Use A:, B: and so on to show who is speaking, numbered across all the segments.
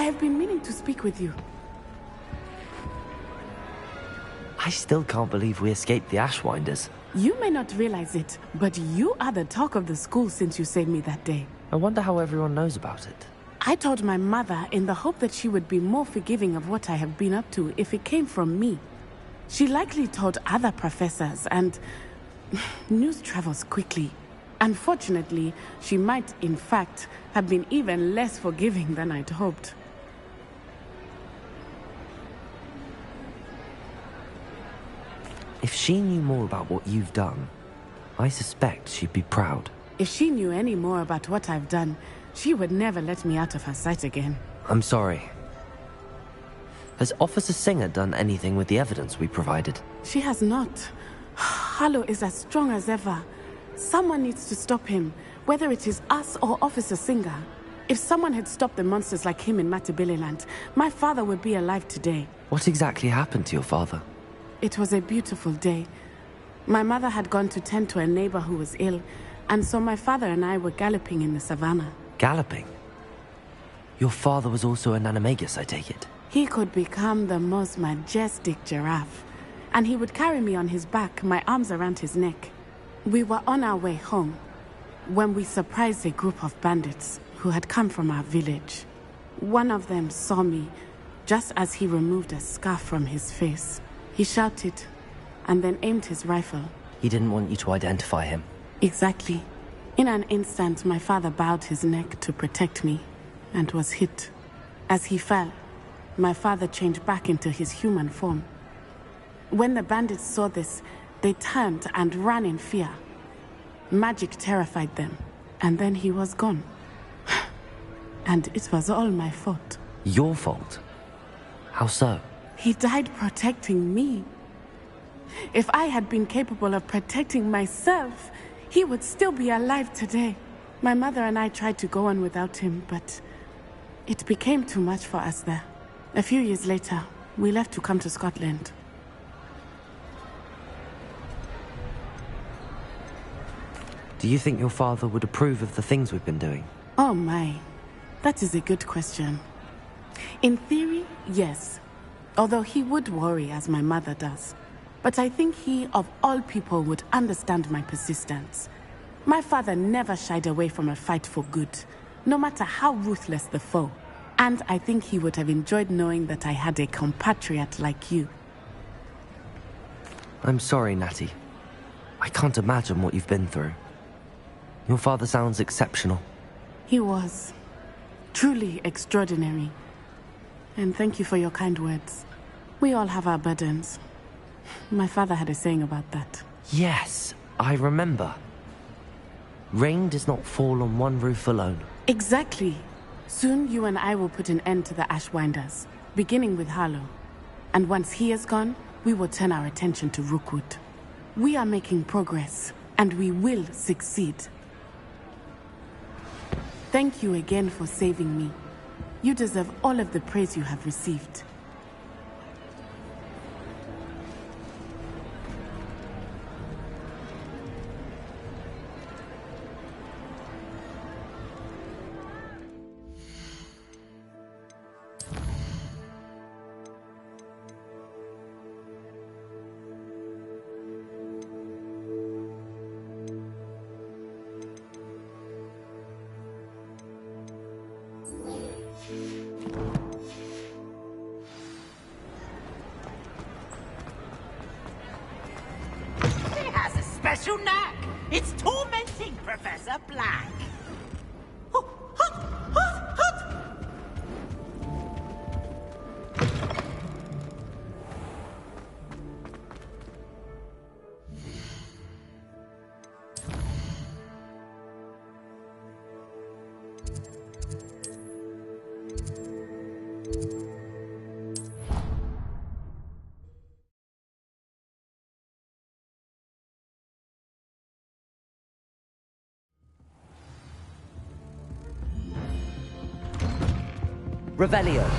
A: I have been meaning to speak with you.
B: I still can't believe we escaped the Ashwinders.
A: You may not realize it, but you are the talk of the school since you saved me that day.
B: I wonder how everyone knows about it.
A: I told my mother in the hope that she would be more forgiving of what I have been up to if it came from me. She likely told other professors, and news travels quickly. Unfortunately, she might, in fact, have been even less forgiving than I'd hoped.
B: If she knew more about what you've done, I suspect she'd be proud.
A: If she knew any more about what I've done, she would never let me out of her sight again.
B: I'm sorry. Has Officer Singer done anything with the evidence we provided?
A: She has not. Harlow is as strong as ever. Someone needs to stop him, whether it is us or Officer Singer. If someone had stopped the monsters like him in Matabeleland, my father would be alive today.
B: What exactly happened to your father?
A: It was a beautiful day. My mother had gone to tend to a neighbor who was ill, and so my father and I were galloping in the savannah.
B: Galloping? Your father was also an animagus, I take it?
A: He could become the most majestic giraffe, and he would carry me on his back, my arms around his neck. We were on our way home when we surprised a group of bandits who had come from our village. One of them saw me just as he removed a scarf from his face. He shouted and then aimed his rifle.
B: He didn't want you to identify him.
A: Exactly. In an instant, my father bowed his neck to protect me and was hit. As he fell, my father changed back into his human form. When the bandits saw this, they turned and ran in fear. Magic terrified them, and then he was gone. And it was all my fault.
B: Your fault? How so?
A: He died protecting me. If I had been capable of protecting myself, he would still be alive today. My mother and I tried to go on without him, but it became too much for us there. A few years later, we left to come to Scotland.
B: Do you think your father would approve of the things we've been doing?
A: Oh my, that is a good question. In theory, yes. Although he would worry, as my mother does. But I think he, of all people, would understand my persistence. My father never shied away from a fight for good, no matter how ruthless the foe. And I think he would have enjoyed knowing that I had a compatriot like you.
B: I'm sorry, Natty. I can't imagine what you've been through. Your father sounds exceptional.
A: He was. Truly extraordinary. And thank you for your kind words. We all have our burdens. My father had a saying about that.
B: Yes, I remember. Rain does not fall on one roof alone.
A: Exactly. Soon you and I will put an end to the Ashwinders, beginning with Harlow. And once he is gone, we will turn our attention to Rookwood. We are making progress, and we will succeed. Thank you again for saving me. You deserve all of the praise you have received.
C: Special knack! It's tormenting Professor Black!
B: Revelio.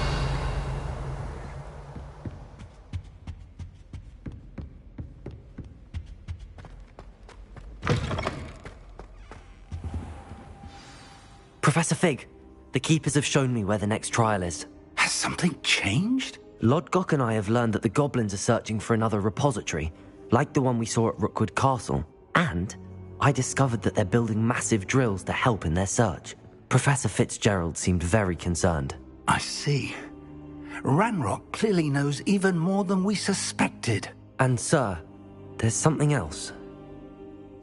B: Professor Fig, the Keepers have shown me where the next trial is.
D: Has something changed?
B: Lodgok and I have learned that the goblins are searching for another repository, like the one we saw at Rookwood Castle. And I discovered that they're building massive drills to help in their search. Professor Fitzgerald seemed very concerned.
D: I see. Ranrock clearly knows even more than we suspected.
B: And sir, there's something else.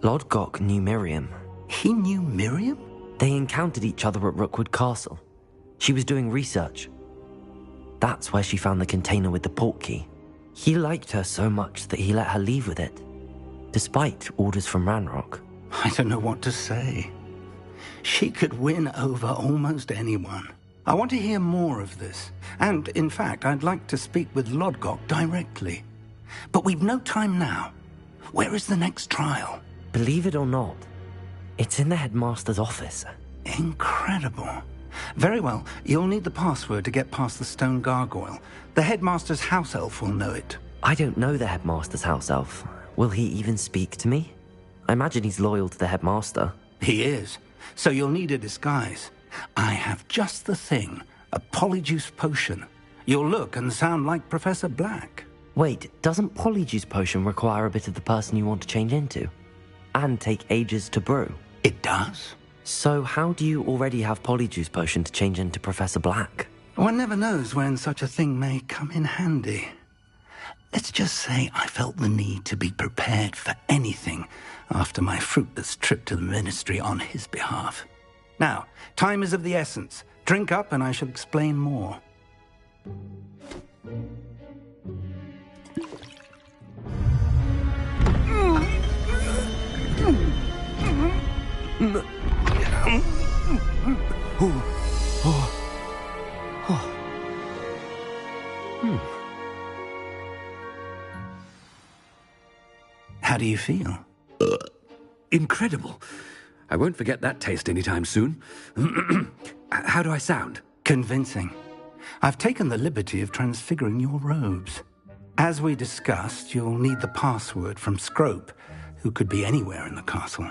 B: Lodgok knew Miriam.
D: He knew Miriam?
B: They encountered each other at Rookwood Castle. She was doing research. That's where she found the container with the port key. He liked her so much that he let her leave with it, despite orders from Ranrock.
D: I don't know what to say. She could win over almost anyone. I want to hear more of this. And, in fact, I'd like to speak with Lodgok directly. But we've no time now. Where is the next trial?
B: Believe it or not, it's in the headmaster's office.
D: Incredible. Very well. You'll need the password to get past the stone gargoyle. The headmaster's house elf will know it.
B: I don't know the headmaster's house elf. Will he even speak to me? I imagine he's loyal to the headmaster.
D: He is. So you'll need a disguise. I have just the thing. A polyjuice potion. You'll look and sound like Professor Black.
B: Wait, doesn't Polyjuice Potion require a bit of the person you want to change into? And take ages to brew?
D: It does.
B: So how do you already have Polyjuice Potion to change into Professor Black?
D: One never knows when such a thing may come in handy. Let's just say I felt the need to be prepared for anything after my fruitless trip to the Ministry on his behalf. Now, time is of the essence. Drink up and I shall explain more. How do you feel?
E: Incredible. I won't forget that taste anytime soon. How do I sound?
D: Convincing. I've taken the liberty of transfiguring your robes. As we discussed, you'll need the password from Scrope, who could be anywhere in the castle.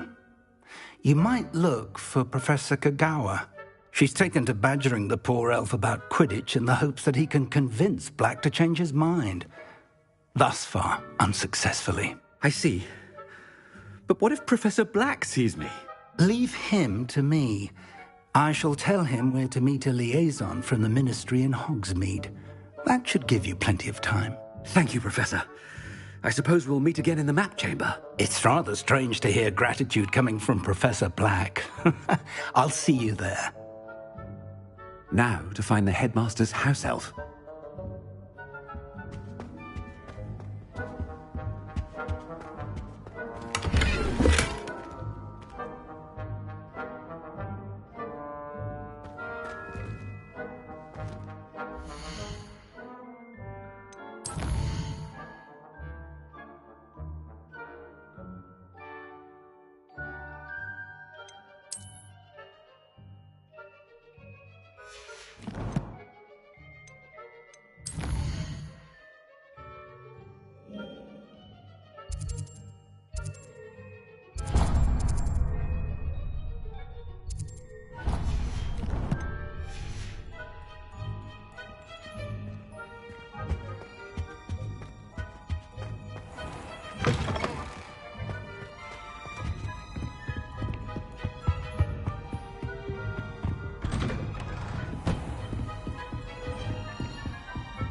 D: You might look for Professor Kagawa. She's taken to badgering the poor elf about Quidditch in the hopes that he can convince Black to change his mind. Thus far, unsuccessfully.
E: I see. But what if Professor Black sees me?
D: Leave him to me. I shall tell him where to meet a liaison from the Ministry in Hogsmeade. That should give you plenty of time.
E: Thank you, Professor. I suppose we'll meet again in the map chamber.
D: It's rather strange to hear gratitude coming from Professor Black. I'll see you there.
E: Now to find the headmaster's house elf.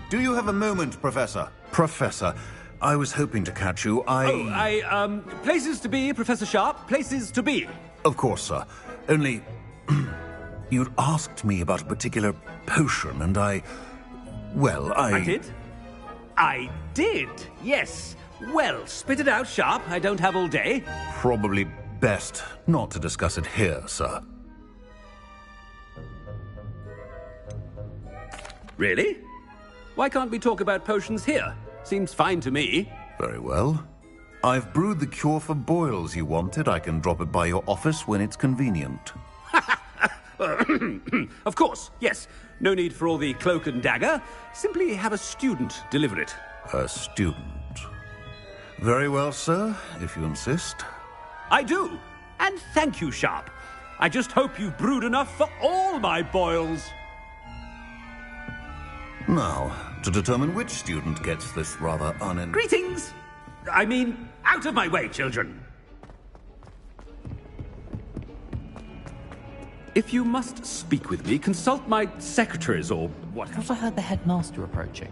F: Do you have a moment, Professor? Professor, I was hoping to catch you.
E: Places to be, Professor Sharp. Places to be.
F: Of course, sir. Only... you'd asked me about a particular potion, and I
E: did? I did, yes. Well, spit it out, Sharp. I don't have all day.
F: Probably best not to discuss it here, sir.
E: Really? Why can't we talk about potions here? Seems fine to me.
F: Very well. I've brewed the cure for boils you wanted. I can drop it by your office when it's convenient.
E: Of course, yes. No need for all the cloak and dagger. Simply have a student deliver it.
F: A student. Very well, sir, if you insist.
E: I do. And thank you, Sharp. I just hope you've brewed enough for all my boils.
F: Now, to determine which student gets this rather
E: Greetings! I mean, out of my way, children! If you must speak with me, consult my secretaries or what.
B: I thought I heard the headmaster approaching.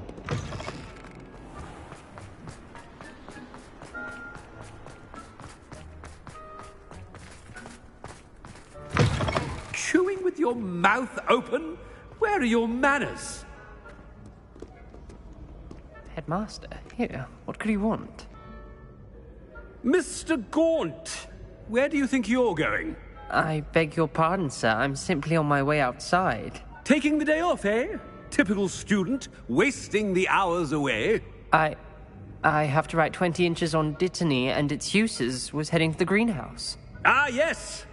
E: Chewing with your mouth open? Where are your manners?
B: Headmaster? Here, what could he want?
E: Mr. Gaunt, where do you think you're going?
B: I beg your pardon, sir. I'm simply on my way outside.
E: Taking the day off, eh? Typical student, wasting the hours away.
B: I have to write 20 inches on Dittany and its uses. Was heading to the greenhouse.
E: Ah, yes!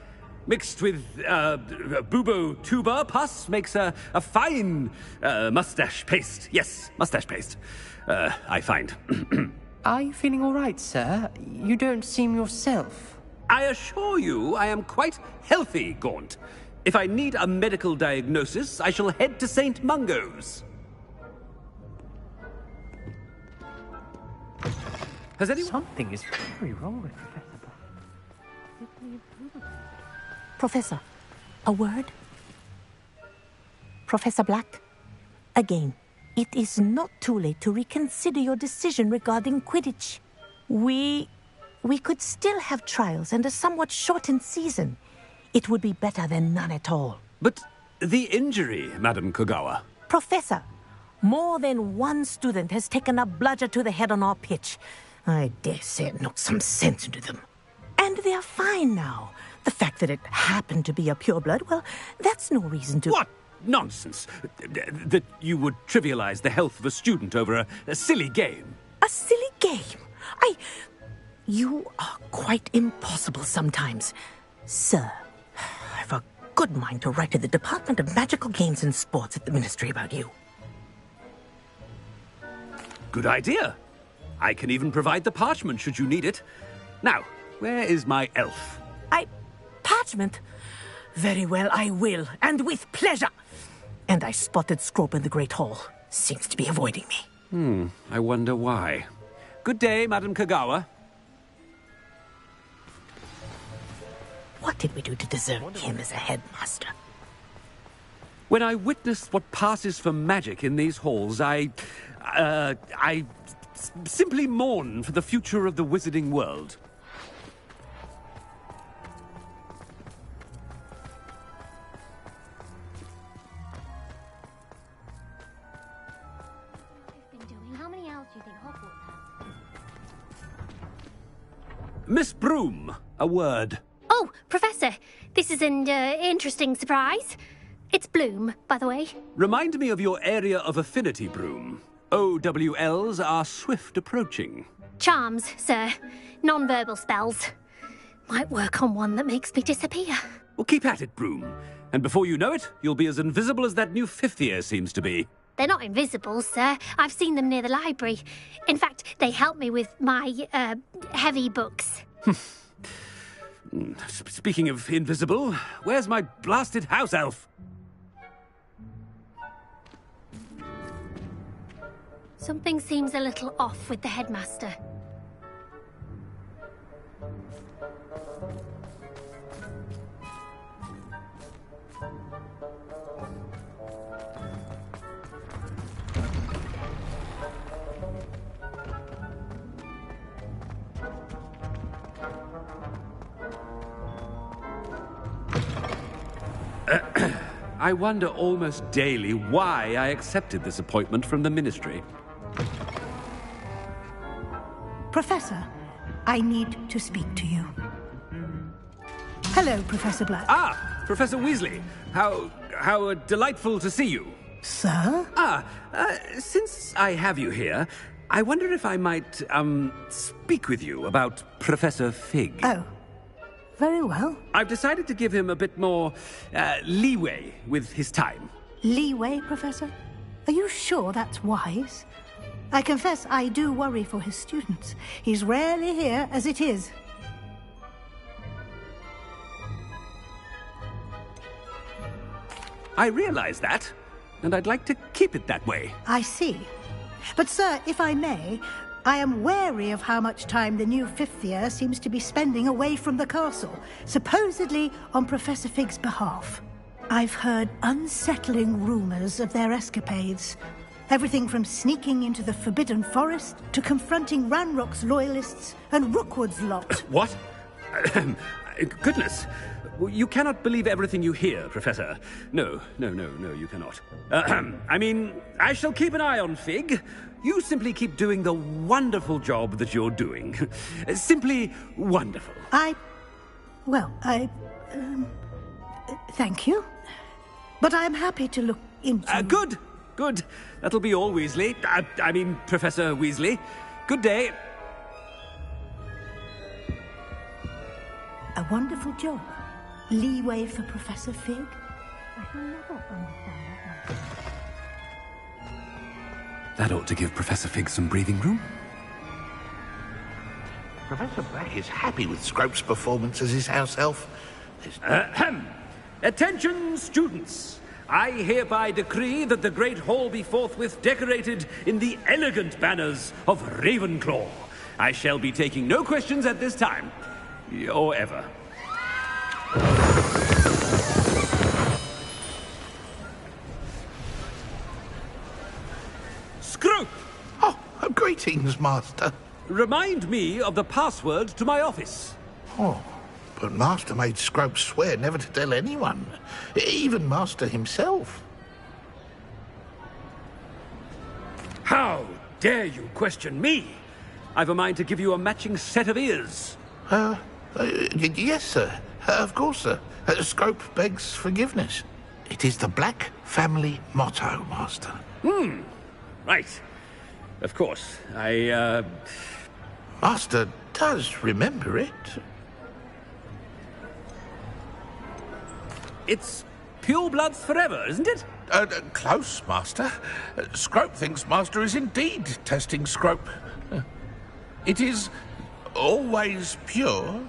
E: Mixed with bubo tuber pus makes a fine mustache paste. Yes, mustache paste. I find.
B: Are you feeling all right, sir? You don't seem yourself.
E: I assure you I am quite healthy, Gaunt. If I need a medical diagnosis, I shall head to St. Mungo's. Has anyone...
B: Something is very wrong with
G: Professor, a word? Professor Black, again, it is not too late to reconsider your decision regarding Quidditch. We could still have trials and a somewhat shortened season. It would be better than none at all.
E: But the injury, Madam Kogawa.
G: Professor, more than one student has taken a bludger to the head on our pitch. I dare say it knocked some sense into them. And they are fine now. The fact that it happened to be a pureblood, well, that's no reason to...
E: What nonsense! That you would trivialize the health of a student over a silly game.
G: A silly game? You are quite impossible sometimes. Sir, I've a good mind to write to the Department of Magical Games and Sports at the Ministry about you.
E: Good idea. I can even provide the parchment should you need it. Now, where is my elf?
G: Parchment? Very well, I will, and with pleasure. And I spotted Scrope in the Great Hall. Seems to be avoiding me.
E: I wonder why. Good day, Madam Kogawa.
G: What did we do to deserve him as a headmaster?
E: When I witnessed what passes for magic in these halls, I simply mourn for the future of the wizarding world.
H: How many owls do you think Hogwarts has?
E: Miss Broom, a word.
H: Oh, Professor, this is an interesting surprise. It's Bloom, by the way.
E: Remind me of your area of affinity, Broom. OWLs are swift approaching.
H: Charms, sir. Non-verbal spells. Might work on one that makes me disappear.
E: Well, keep at it, Broom. And before you know it, you'll be as invisible as that new fifth year seems to be.
H: They're not invisible, sir. I've seen them near the library. In fact, they help me with my, heavy books.
E: Speaking of invisible, where's my blasted house elf?
H: Something seems a little off with the headmaster.
E: I wonder almost daily why I accepted this appointment from the Ministry.
I: Professor, I need to speak to you. Hello, Professor Black.
E: Ah, Professor Weasley. How delightful to see you.
I: Sir?
E: Since I have you here, I wonder if I might, speak with you about Professor Fig.
I: Oh, very well.
E: I've decided to give him a bit more, leeway with his time.
I: Leeway, Professor? Are you sure that's wise? I confess I do worry for his students. He's rarely here as it is.
E: I realize that. and I'd like to keep it that way.
I: I see. But, sir, if I may, I am wary of how much time the new fifth year seems to be spending away from the castle, supposedly on Professor Fig's behalf. I've heard unsettling rumors of their escapades. Everything from sneaking into the Forbidden Forest to confronting Ranrock's loyalists and Rookwood's lot.
E: What? Goodness. You cannot believe everything you hear, Professor. No, you cannot. I mean, I shall keep an eye on Fig. You simply keep doing the wonderful job that you're doing. Simply wonderful.
I: Thank you. But I'm happy to look into...
E: Good. That'll be all, Weasley. I mean, Professor Weasley. Good day.
I: A wonderful job. Leeway for Professor Fig. I shall never understand that.
E: That ought to give Professor Fig some breathing room.
J: Professor Black is happy with Scrope's performance as his house elf.
E: Attention, students! I hereby decree that the Great Hall be forthwith decorated in the elegant banners of Ravenclaw. I shall be taking no questions at this time. Or ever. Scrope!
J: Oh, greetings, Master.
E: Remind me of the password to my office.
J: Oh, but Master made Scrope swear never to tell anyone, even Master himself.
E: How dare you question me? I've a mind to give you a matching set of ears.
J: Yes, sir. Of course, sir. Scrope begs forgiveness. It is the Black family motto, Master.
E: Right. Of course.
J: Master does remember it.
E: It's pure bloods forever, isn't it?
J: Close, Master. Scrope thinks Master is indeed testing Scrope. It is always pure.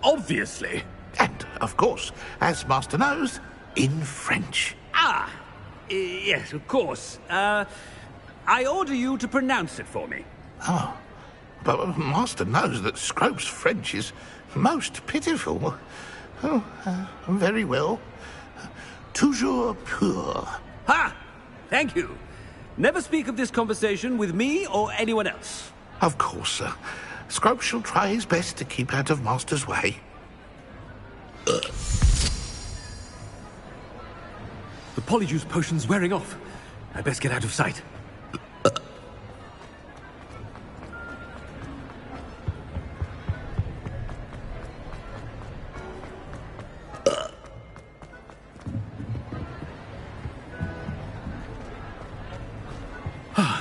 E: Obviously.
J: And, of course, as Master knows, in French.
E: Yes, of course. I order you to pronounce it for me.
J: Oh, but Master knows that Scrope's French is most pitiful. Oh, very well. Toujours pur.
E: Ha! Thank you. Never speak of this conversation with me or anyone else.
J: Of course, sir. Scrope shall try his best to keep out of Master's way.
E: The polyjuice potion's wearing off. I best get out of sight.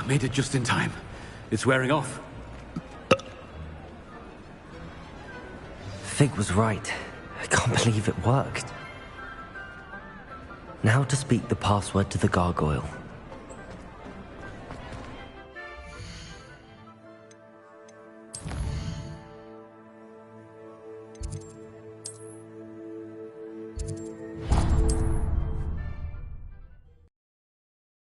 E: Made it just in time. It's wearing off.
B: Fig was right. I can't believe it worked. Now to speak the password to the gargoyle.